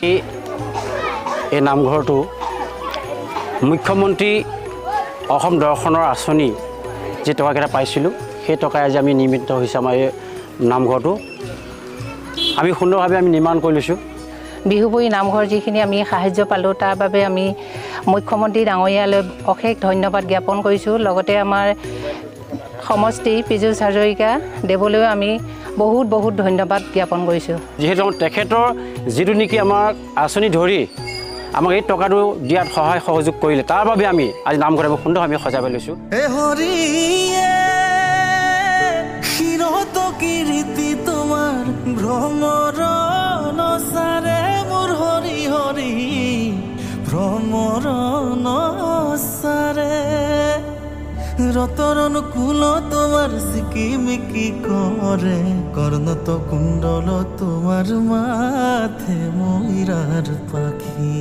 এই নামঘৰটো মুখ্যমন্ত্ৰী অসম দৰ্শনৰ আঁচনি যে টকাকেইটা পাইছিলোঁ সেই টকাই আজি আমি নিৰ্মিত হৈছে আমাৰ এই নামঘৰটো আমি সুন্দৰভাৱে আমি নিৰ্মাণ কৰি লৈছোঁ বিহুপুৰী নামঘৰ যিখিনি আমি সাহায্য পালোঁ তাৰ বাবে আমি মুখ্যমন্ত্ৰী ডাঙৰীয়ালৈ অশেষ ধন্যবাদ জ্ঞাপন কৰিছোঁ লগতে আমাৰ সমষ্টি পীযুষ হাজৰিকা দেৱলৈও আমি বহুত ধন্যবাদ জ্ঞাপন কৰিছোঁ যিহেতু তেখেতৰ যিটো নেকি আমাৰ আঁচনি ধৰি আমাক এই টকাটো দিয়াত সহায় সহযোগ কৰিলে তাৰ বাবে আমি আজি নামঘৰ আমি সুন্দৰভাৱে সজাই লৈছোঁ তোমাৰ ভ্ৰমৰ নচাৰে মোৰ হৰি হৰি ভ্ৰমৰ নচাৰে ৰতৰ অনুকূল তোমাৰ চিকিমিকি কৰে কৰ্ণত কুণ্ডল তোমাৰ মাথে ময়ূৰাৰ পাখি